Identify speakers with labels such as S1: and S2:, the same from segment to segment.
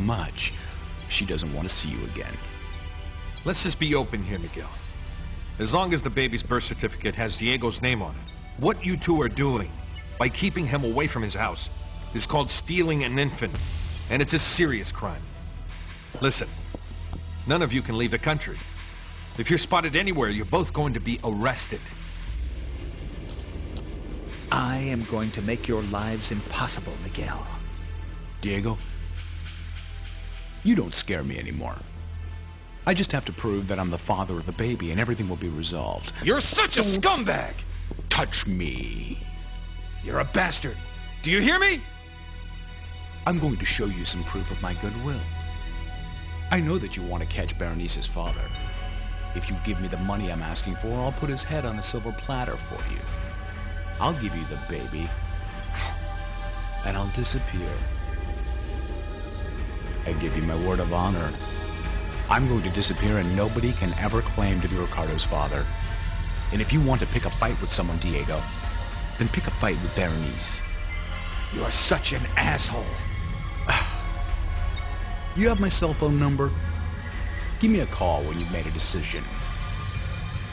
S1: much she doesn't want to see you again.
S2: Let's just be open here, Miguel. As long as the baby's birth certificate has Diego's name on it, what you two are doing by keeping him away from his house is called stealing an infant, and it's a serious crime. Listen, none of you can leave the country. If you're spotted anywhere, you're both going to be arrested.
S3: I am going to make your lives impossible, Miguel.
S1: Diego, you don't scare me anymore. I just have to prove that I'm the father of the baby and everything will be resolved.
S2: You're such a scumbag!
S1: Touch me.
S2: You're a bastard. Do you hear me?
S1: I'm going to show you some proof of my goodwill. I know that you want to catch Berenice's father. If you give me the money I'm asking for, I'll put his head on a silver platter for you. I'll give you the baby, and I'll disappear. I give you my word of honor. I'm going to disappear and nobody can ever claim to be Ricardo's father. And if you want to pick a fight with someone, Diego, then pick a fight with Berenice.
S2: You're such an asshole.
S1: You have my cell phone number? Give me a call when you've made a decision.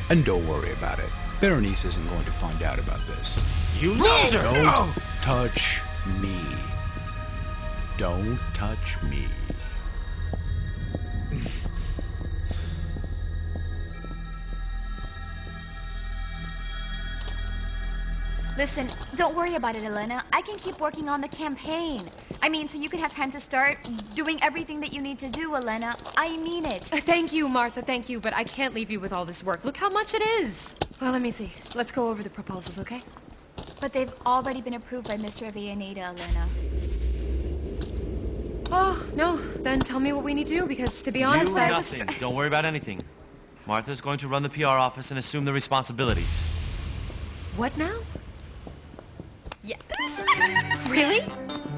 S1: And don't worry about it. Berenice isn't going to find out about this.
S2: You loser!
S1: Don't touch me. Don't touch me.
S4: Listen, don't worry about it, Elena. I can keep working on the campaign. I mean, so you can have time to start doing everything that you need to do, Elena. I mean it.
S5: Thank you, Martha, thank you, but I can't leave you with all this work. Look how much it is. Well, let me see. Let's go over the proposals, okay?
S4: But they've already been approved by Mr. Avellaneda, Elena.
S5: Oh, no. Then tell me what we need to do, because to be honest, I was...
S6: Nothing. Don't worry about anything. Martha's going to run the PR office and assume the responsibilities.
S5: What now? Yes. Really?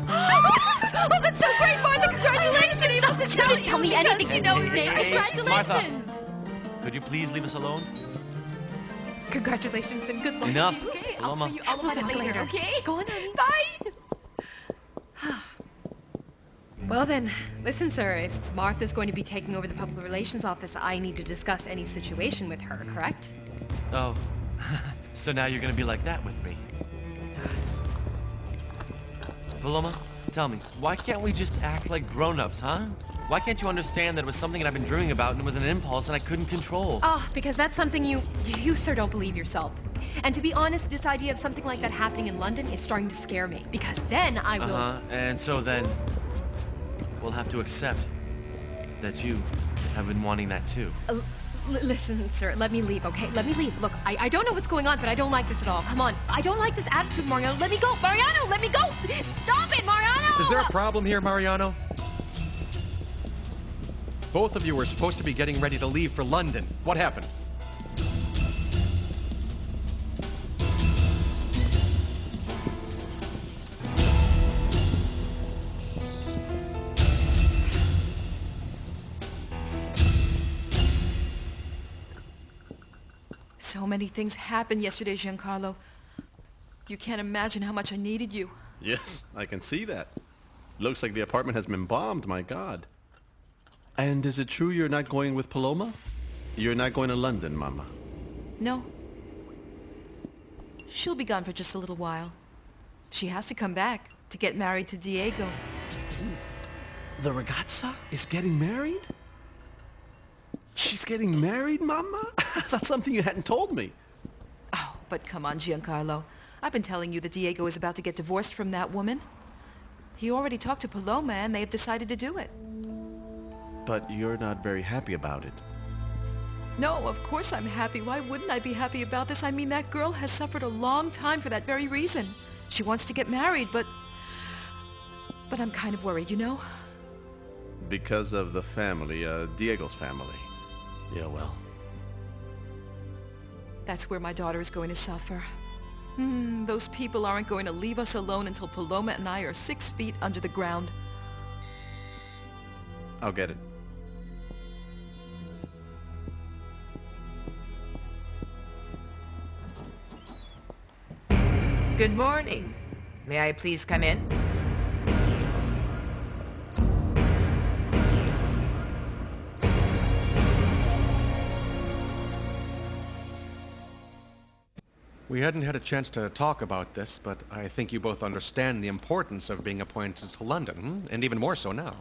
S5: Oh, that's so great, Martha! Congratulations! You didn't tell me anything. You know his name. Congratulations!
S6: Martha, could you please leave us alone?
S5: Congratulations and good luck.
S6: Enough.
S5: Okay,
S6: Paloma.
S5: I'll tell you all about it later, okay? Go on, honey. Bye! Well then, listen, sir. If Martha's going to be taking over the public relations office, I need to discuss any situation with her, correct?
S6: Oh. So now you're going to be like that with me. Paloma, tell me, why can't we just act like grown-ups, huh? Why can't you understand that it was something that I've been dreaming about and it was an impulse and I couldn't control?
S5: Oh, because that's something you, sir, don't believe yourself. And to be honest, this idea of something like that happening in London is starting to scare me. Because then I will...
S6: And so then, we'll have to accept that you have been wanting that too.
S5: Listen, sir, let me leave, okay? Let me leave. Look, I don't know what's going on, but I don't like this at all. Come on. I don't like this attitude, Mariano. Let me go. Mariano, let me go. Stop it, Mariano!
S7: Is there a problem here, Mariano? Both of you were supposed to be getting ready to leave for London. What happened?
S8: So many things happened yesterday, Giancarlo. You can't imagine how much I needed you.
S9: Yes, I can see that. Looks like the apartment has been bombed, my God. And is it true you're not going with Paloma? You're not going to London, Mama?
S8: No. She'll be gone for just a little while. She has to come back to get married to Diego.
S9: The ragazza is getting married? She's getting married, Mama? That's something you hadn't told me.
S8: Oh, but come on, Giancarlo. I've been telling you that Diego is about to get divorced from that woman. He already talked to Paloma and they have decided to do it.
S9: But you're not very happy about it.
S8: No, of course I'm happy. Why wouldn't I be happy about this? I mean, that girl has suffered a long time for that very reason. She wants to get married, but I'm kind of worried, you know?
S9: Because of the family, Diego's family. Yeah, well.
S8: That's where my daughter is going to suffer. Those people aren't going to leave us alone until Paloma and I are 6 feet under the ground.
S9: I'll get it.
S10: Good morning. May I please come in?
S7: We hadn't had a chance to talk about this, but I think you both understand the importance of being appointed to London, and even more so now.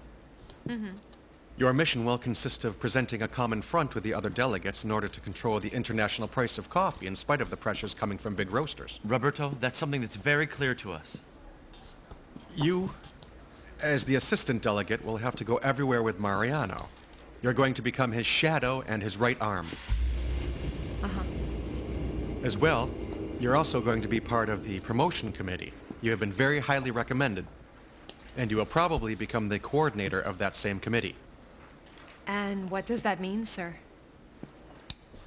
S7: Your mission will consist of presenting a common front with the other delegates in order to control the international price of coffee in spite of the pressures coming from big roasters.
S6: Roberto, that's something that's very clear to us.
S7: You, as the assistant delegate, will have to go everywhere with Mariano. You're going to become his shadow and his right arm. As well, you're also going to be part of the promotion committee. You have been very highly recommended, and you will probably become the coordinator of that same committee.
S5: And what does that mean, sir?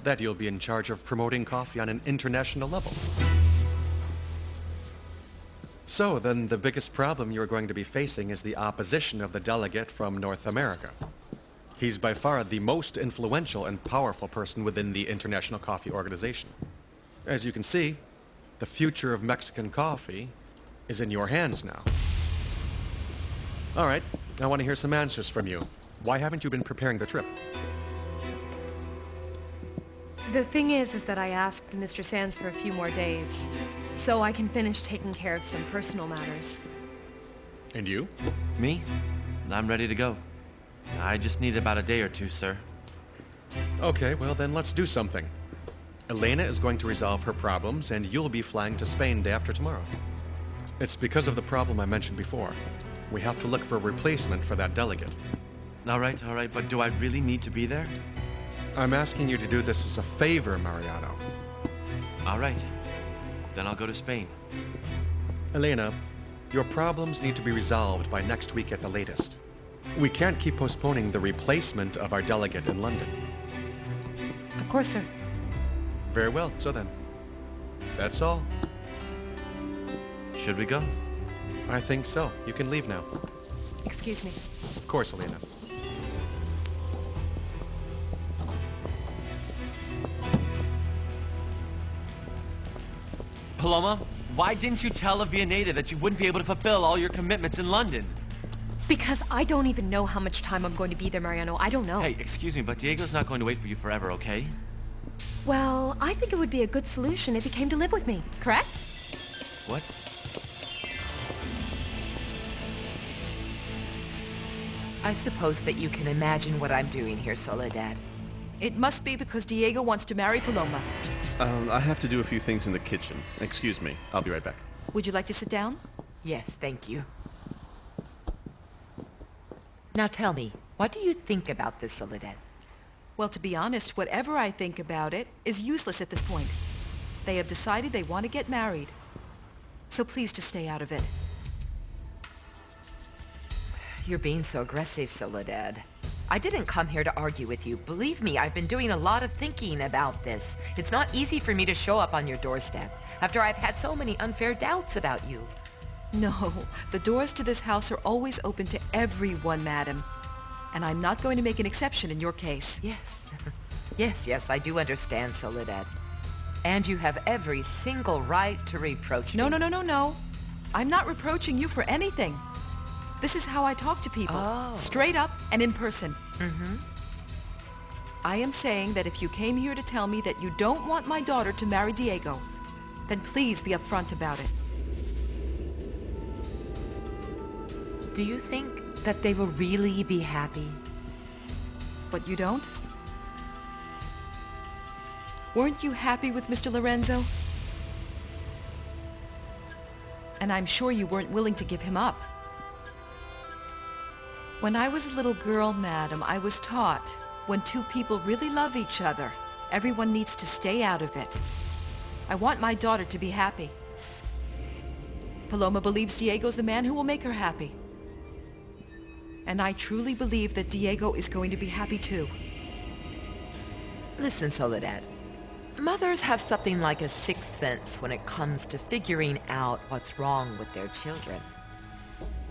S7: That you'll be in charge of promoting coffee on an international level. So then the biggest problem you're going to be facing is the opposition of the delegate from North America. He's by far the most influential and powerful person within the International Coffee Organization. As you can see, the future of Mexican coffee is in your hands now. All right, I want to hear some answers from you. Why haven't you been preparing the trip?
S5: The thing is that I asked Mr. Sands for a few more days, so I can finish taking care of some personal matters.
S7: And you?
S6: Me? I'm ready to go. I just need about a day or two, sir.
S7: Okay, well then let's do something. Elena is going to resolve her problems, and you'll be flying to Spain day after tomorrow. It's because of the problem I mentioned before. We have to look for a replacement for that delegate.
S6: All right, but do I really need to be there?
S7: I'm asking you to do this as a favor, Mariano.
S6: All right, then I'll go to Spain.
S7: Elena, your problems need to be resolved by next week at the latest. We can't keep postponing the replacement of our delegate in London.
S5: Of course, sir.
S7: Very well, so then. That's all.
S6: Should we go?
S7: I think so. You can leave now.
S5: Excuse me.
S7: Of course, Elena.
S6: Paloma, why didn't you tell Avianeta that you wouldn't be able to fulfill all your commitments in London?
S5: Because I don't even know how much time I'm going to be there, Mariano. I don't know.
S6: Hey, excuse me, but Diego's not going to wait for you forever, okay?
S5: Well, I think it would be a good solution if he came to live with me, correct?
S6: What?
S10: I suppose that you can imagine what I'm doing here, Soledad.
S8: It must be because Diego wants to marry Paloma.
S9: I have to do a few things in the kitchen. Excuse me. I'll be right back.
S8: Would you like to sit down?
S10: Yes, thank you. Now tell me, what do you think about this, Soledad?
S8: Well, to be honest, whatever I think about it is useless at this point. They have decided they want to get married. So please just stay out of it.
S10: You're being so aggressive, Soledad. I didn't come here to argue with you. Believe me, I've been doing a lot of thinking about this. It's not easy for me to show up on your doorstep after I've had so many unfair doubts about you.
S8: No, the doors to this house are always open to everyone, madam. And I'm not going to make an exception in your case.
S10: Yes. Yes, I do understand, Soledad. And you have every single right to reproach me.
S8: No. I'm not reproaching you for anything. This is how I talk to people. Straight up and in person. I am saying that if you came here to tell me that you don't want my daughter to marry Diego, then please be upfront about it.
S10: Do you think that they will really be happy?
S8: But you don't? Weren't you happy with Mr. Lorenzo? And I'm sure you weren't willing to give him up. When I was a little girl, madam, I was taught when two people really love each other, everyone needs to stay out of it. I want my daughter to be happy. Paloma believes Diego's the man who will make her happy. And I truly believe that Diego is going to be happy too.
S10: Listen, Soledad. Mothers have something like a sixth sense when it comes to figuring out what's wrong with their children.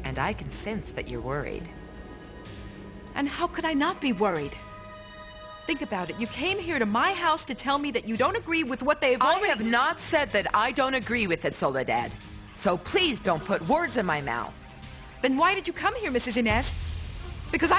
S10: And I can sense that you're worried.
S8: And how could I not be worried? Think about it. You came here to my house to tell me that you don't agree with what they've already...
S10: I have not said that I don't agree with it, Soledad. So please don't put words in my mouth.
S8: Then why did you come here, Mrs. Inez? Because